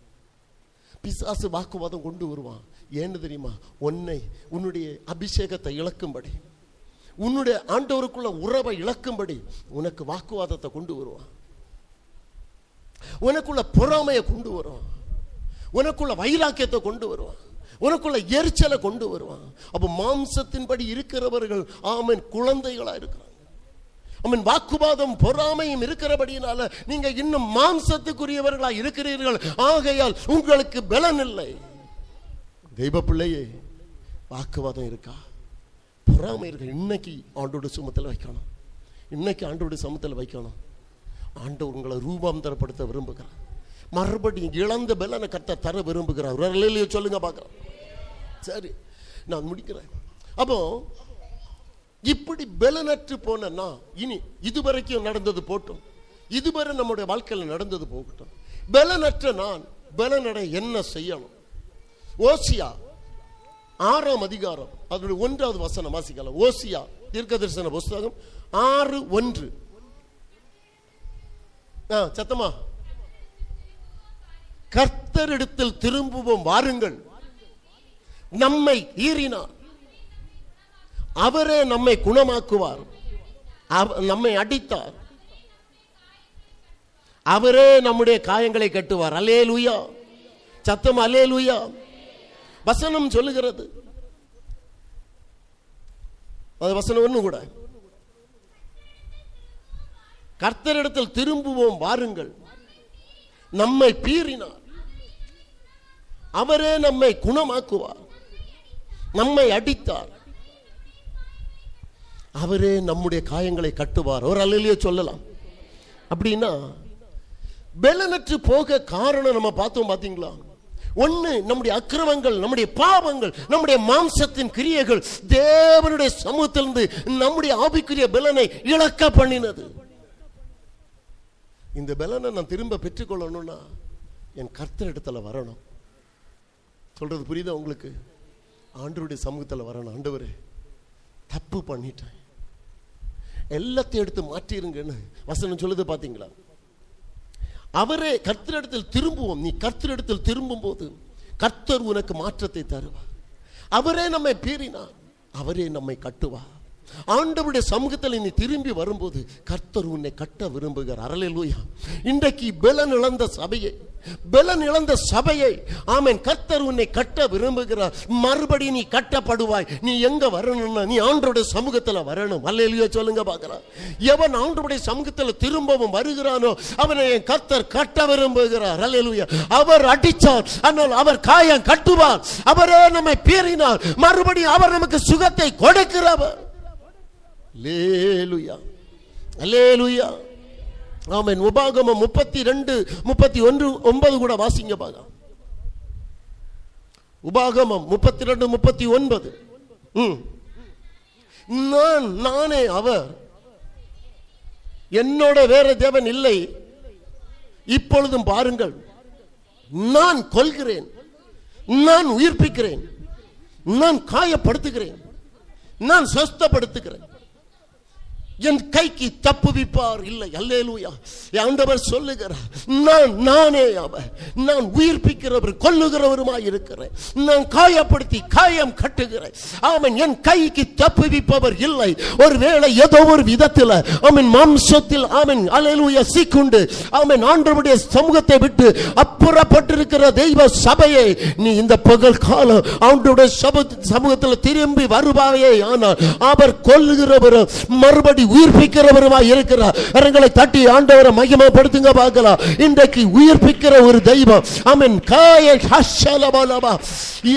பிசாசு வாக்குவாதம் கொண்டு வருவான். ஏன்னு தெரியுமா? உன்னுடைய அபிஷேகத்தை இழக்கும்படி, உன்னுடைய ஆண்டவருக்குள்ள உறவை இழக்கும்படி உனக்கு வாக்குவாதத்தை கொண்டு வருவான். உனக்குள்ள பொறாமையை கொண்டு வருவான், உனக்குள்ள வைராக்கியத்தை கொண்டு வருவான், உனக்குள்ள எரிச்சலை கொண்டு வருவான். அப்ப மாம்சத்தின்படி இருக்கிறவர்கள் ஆமன் குழந்தைகளா இருக்கிறாங்க. ஆமன் வாக்குவாதம் பொறாமையும் இருக்கிறபடியினால நீங்க இன்னும் மாம்சத்துக்குரியவர்களா இருக்கிறீர்கள். ஆகையால் உங்களுக்கு பலன் இல்லை. தெய்வ பிள்ளையே, வாக்குவாதம் இருக்கா, பொறாமை இருக்கு, இன்னைக்கு ஆண்டோட சுமத்தில் வைக்கணும். இன்னைக்கு ஆண்டோட சமத்தில் வைக்கணும். ஆண்டவர் உங்களை ரூபாந்தரப்படுத்த விரும்புகிறார். மறுபடியும் இழந்த பலனை கர்த்தர் தர விரும்புகிறார். சொல்லுங்க பார்க்கலாம். சரி, நான் முடிக்கிறேன். அப்போ இப்படி பலனற்று போனா இனி இதுவரைக்கும் நடந்தது போட்டும், இதுவரை நம்முடைய வாழ்க்கையில் நடந்தது போகட்டும். பலனற்ற நான் பலனடை என்ன செய்யணும்? ஓசியா 6ஆம் அதிகாரம் அதனுடைய 1வது வசனம் வாசிக்கலாம். ஓசியா தீர்க்கதரிசன புஸ்தகம் 6:1. சத்தமா, கர்த்தரிடத்தில் திரும்புவோம் வாருங்கள். நம்மை ஈறினார், அவரே நம்மை குணமாக்குவார். நம்மை அடித்தார், அவரே நம்முடைய காயங்களை கட்டுவார். அல்லேலூயா. சத்தம் அல்லேலூயா. வசனம் சொல்லுகிறது. அது வசனம் ஒண்ணு கூட, கர்த்தரிடத்தில் திரும்புவோம் வாருங்கள். நம்மை பீறினார், அவரே நம்மை குணமாக்குவார். நம்மை அடித்தார், அவரே நம்முடைய காயங்களை கட்டுவார். ஒரு அல்லேலூயா சொல்லலாம். அப்படின்னா பலனற்று போக காரணம் நம்ம பார்த்தோம். பாத்தீங்களா? ஒண்ணு, நம்முடைய அக்கிரமங்கள், நம்முடைய பாவங்கள், நம்முடைய மாம்சத்தின் கிரியைகள் தேவனுடைய சமூகத்திலிருந்து நம்முடைய ஆவிக்குரிய பலனை இழக்க பண்ணினது. இந்த பலனை நான் திரும்ப பெற்றுக்கொள்ளணும்னா என் கர்த்தரிடத்துல வரணும். சொல்றது புரியுதா உங்களுக்கு? ஆண்டவருடைய சமூகத்தில் வரணும். ஆண்டவரே, தப்பு பண்ணிட்டேன், எல்லாத்தையும் எடுத்து மாற்றிருங்கன்னு வசனம் சொல்லுது பாத்தீங்களா? அவரே கர்த்தரிடத்தில் திரும்புவோம். நீ கர்த்தரிடத்தில் திரும்பும் போது கர்த்தர் உனக்கு மாற்றத்தை தருவார். அவரே நம்மை பீறினார், அவரே நம்மை கட்டுவார். ஆண்டவருடைய சமூகத்தில் நீ திரும்பி வரும்போது கர்த்தர் உன்னை கட்ட விரும்புகிறார். அல்லேலூயா. இன்றைக்கு பலன் இழந்த சபையை ஆமென் கர்த்தர் உன்னை கட்ட விரும்புகிறார். மறுபடி நீ கட்டப்படுவாய். நீ எங்க வரணும்னா நீ ஆண்டவருடைய சமூகத்தில் வரணும். அல்லேலூயா சொல்லுங்க பார்க்கலாம். எவன் ஆண்டவருடைய சமூகத்தில் திரும்பவும் வருகிறானோ அவனை கர்த்தர் கட்ட விரும்புகிறார். அல்லேலூயா. அவர் அடித்தார், ஆனால் அவர் காயம் கட்டுவார். அவரே நம்மை பீறினார், மறுபடி அவர் நமக்கு சுகத்தை கொடுக்கிறவர். அல்லேலூயா, அல்லேலூயா, ஆமென். உபாகமம் 32:31-9 கூட வாசிங்க பாருங்க. உபாகமம் 32:39. நானே அவர், என்னோட வேற தேவன் இல்லை. இப்பொழுதும் பாருங்கள், நான் கொல்கிறேன், நான் உயிர்ப்பிக்கிறேன், நான் காயப்படுத்துகிறேன், நான் சொஸ்தப்படுத்துகிறேன், என் கைக்கு தப்புவிப்பார் இல்லை. அல்லேலூயா. ஆண்டவர் சொல்லுகிறார், நானே அவர், நான் உயிர்ப்பிக்கிறவர் கொல்லுகிறவருமாய் இருக்கிறேன், நான் காயப்படுத்தி காயம் கட்டுகிறேன். ஆமென். என் கைக்கு தப்புவிப்பவர் இல்லை. ஒருவேளை ஏதோ ஒரு விதத்தில் ஆமென் மாம்சத்தில் ஆமென் அல்லேலூயா சீக்குண்டு ஆமென் ஆண்டவருடைய சமூகத்தை விட்டு அப்புறப்பட்டிருக்கிற தெய்வ சபையை நீ இந்த பகல் காலம் ஆண்டவருடைய சமூகத்தில் திரும்பி வருவாயே, ஆனால் அவர் கொல்லுகிறவர் மறுபடி உயிர்ப்பிக்கிறவருமாய் இருக்கிறார். கரங்களை தட்டி ஆண்டவரை மகிமைப்படுத்துங்க பார்க்கலாம். இன்றைக்கு உயிர்ப்பிக்கிற ஒரு தெய்வம். ஆமென்.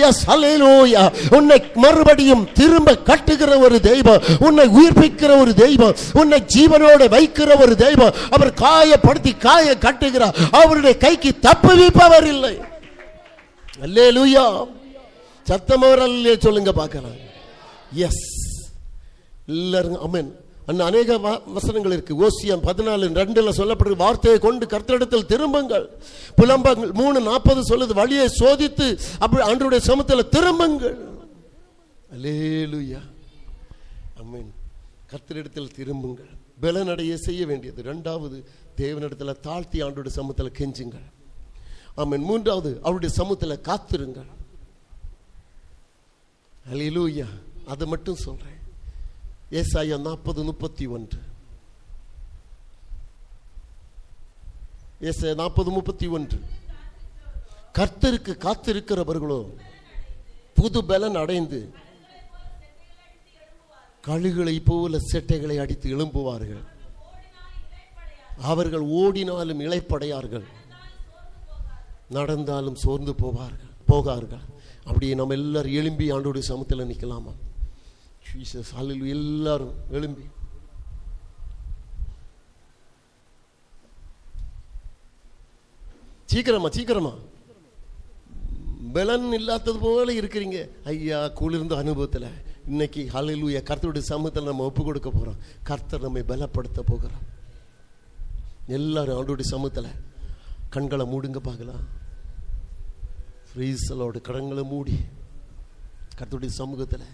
எஸ், அல்லேலூயா. உன்னை மறுபடியும் திரும்ப கட்டுகிற ஒரு தெய்வம், உன்னை உயிர்ப்பிக்கிற ஒரு தெய்வம், உன்னை ஜீவனோடு வைக்கிற ஒரு தெய்வம். அவர் காயப்படுத்தி காய கட்டுகிறார். அவருடைய கைக்கு தப்புவிப்பவர் இல்லை. அல்லேலூயா. சத்தமவர் அல்லே சொல்லுங்க பார்க்கலாம். எஸ், எல்லாரும் ஆமென். அநேக வசனங்கள் இருக்கு. ஓசியம் 14:2 சொல்லப்படுற வார்த்தையை கொண்டு கர்த்தரிடத்தில் திரும்புங்கள். புலம்பங்கள் 3:40 சொல்லுது, வழியை சோதித்து அப்படி ஆண்டவருடைய சமூகத்தில் திரும்புங்கள். அல்லேலூயா, ஆமென். கர்த்தரிடத்தில் திரும்புங்கள். பலனடைய செய்ய வேண்டியது. இரண்டாவது, தேவனிடத்தில் தாழ்த்தி ஆண்டவருடைய சமூகத்தில் கெஞ்சுங்கள். ஆமென். மூன்றாவது, அவருடைய சமூகத்தில் காத்திருங்கள். அல்லேலூயா. அதை மட்டும் சொல்றேன். ஏசாயா 40:31. ஏசாயா 40:31. கர்த்தருக்கு காத்திருக்கிறவர்களோ புது பலன் அடைந்து கழுகுகளை போல செட்டைகளை அடித்து எழும்புவார்கள். அவர்கள் ஓடினாலும் இளைப்படையார்கள், நடந்தாலும் சோர்ந்து போகார்கள். அப்படியே நம்ம எல்லாரும் எழும்பி ஆண்டவருடைய சமூகத்தில் நிற்கலாமா? எல்லாரும் எழும்பி சீக்கிரமா பலன் இல்லாதது போல இருக்கிறீங்க ஐயா. குளிர்ந்த அனுபவத்தில் இன்னைக்கு ஹல்லேலூயா கர்த்தருடைய சமூகத்தில் நம்ம ஒப்பு கொடுக்க போறோம். கர்த்தர் நம்மை பலப்படுத்த போகிறோம். எல்லாரும் ஆண்டவருடைய சமூகத்தில் கண்களை மூடுங்க பார்க்கலாம். ஃப்ரீஸலோட கடங்களை மூடி கர்த்தருடைய சமூகத்தில்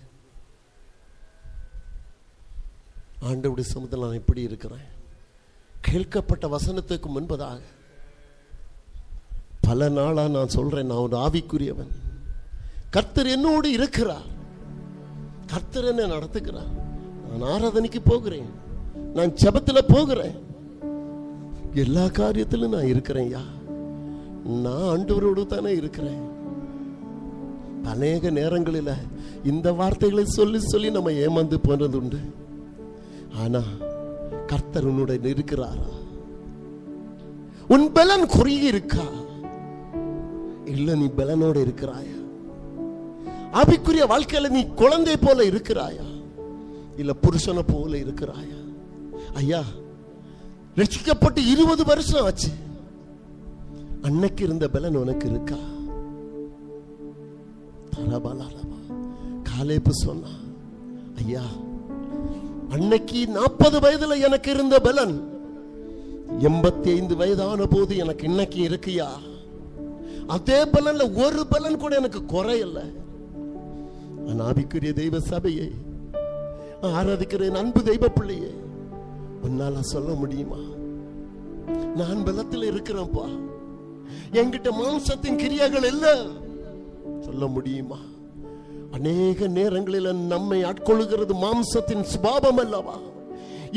ஆண்டவருடைய சமூகத்தில் நான் எப்படி இருக்கிறேன்? கேட்கப்பட்ட வசனத்துக்கு முன்பதாக பல நாளா நான் சொல்றேன், நான் ஒரு ஆவிக்குரியவன். கர்த்தர் என்னோடு இருக்கிறார். கர்த்தர் என்ன நடத்துகிறார். நான் ஆராதனைக்கு போகிறேன், நான் ஜெபத்தில் போகிறேன், எல்லா காரியத்திலும் நான் இருக்கிறேன். நான் ஆண்டவரோடு தானே இருக்கிறேன். அநேக நேரங்களில் இந்த வார்த்தைகளை சொல்லி சொல்லி நம்ம ஏமாந்து போனது உண்டு. ஆனா கர்த்தர் உன்னுடன் இருக்கிறாரா? உன் பலன் குறுகி இருக்கா? இல்ல நீ பலனோடு இருக்கிறாயா? ஆவிக்குரிய வாழ்க்கையில நீ குழந்தை போல இருக்கிறாயா? இல்ல புருஷனை போல இருக்கிறாயா? ஐயா, ரட்சிக்கப்பட்டு 20 வருஷம் ஆச்சு. அன்னைக்கு இருந்த பலன் உனக்கு இருக்கா? காலேபு சொன்னா, ஐயா அன்னைக்கு 40 வயதுல எனக்கு இருந்த பலன் 85 வயதான போது எனக்கு இன்னைக்கு இருக்கியா? அதே பலன்ல ஒரு பலன் கூட எனக்கு குறையல. ஆவிக்குரிய தெய்வ சபையை ஆராதிக்கிறேன், அன்பு தெய்வ பிள்ளையே, உன்னால சொல்ல முடியுமா? நான் பலத்தில் இருக்கிறேன்ப்பா, என்கிட்ட மாம்சத்தின் கிரியைகள் இல்ல. சொல்ல முடியுமா? அநேக நேரங்களில் நம்மை ஆட்கொள்ளுகிறது மாம்சத்தின் சுபாவம் அல்லவா?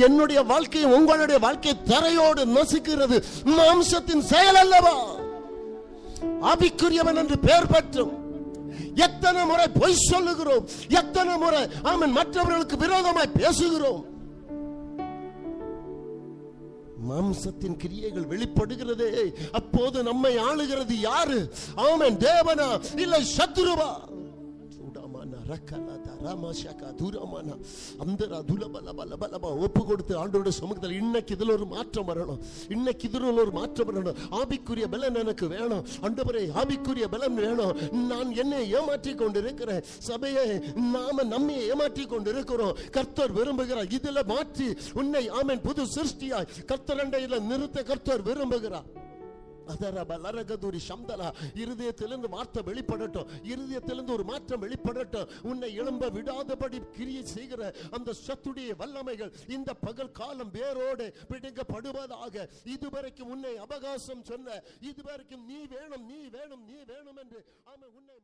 என்னுடைய வாழ்க்கையை, உங்களுடைய வாழ்க்கையை தரையோடு நசுக்கிறது மாம்சத்தின் செயல் அல்லவா? ஆவிக்குரியவன் என்று பெயர் பெற்றும் எத்தனை முறை பொய் சொல்லுகிறோம், எத்தனை முறை மற்றவர்களுக்கு விரோதமாய் பேசுகிறோம். மாம்சத்தின் கிரியைகள் வெளிப்படுகிறதே, அப்போது நம்மை ஆளுகிறது யாரு? ஆமென், தேவனா இல்லை சத்துருவா? ஒப்பு கொடுத்து ஆண்டோட சமூகத்தில் இன்னைக்கு இதுல ஒரு மாற்றம் வரணும், இன்னைக்கு இதுல ஒரு மாற்றம் வரணும். ஆவிக்குரிய பலன் எனக்கு வேணும் ஆண்டவரே, ஆவிக்குரிய பலன் வேணும். நான் என்னை ஏமாற்றி கொண்டிருக்கிறேன், சபையை நாம நம்மை ஏமாற்றி கொண்டிருக்கிறோம். கர்த்தர் விரும்புகிறார் இதுல மாற்றி உன்னை புது சிருஷ்டியாய் கர்த்தர் அண்டையில நிறுத்த கர்த்தர் விரும்புகிறார். இருதயத்திலிருந்து வார்த்தை வெளிப்படட்டும், இருதயத்திலிருந்து ஒரு மாற்றம் வெளிப்படட்டும். உன்னை எழும்ப விடாதபடி கிரியை செய்கிற அந்த சத்துடைய வல்லமைகள் இந்த பகல் காலம் வேரோடு பிடிக்கப்படுவதாக. இதுவரைக்கும் உன்னை அபகாசம் சொன்ன, இதுவரைக்கும் நீ வேணும் நீ வேணும் நீ வேணும் என்று உன்னை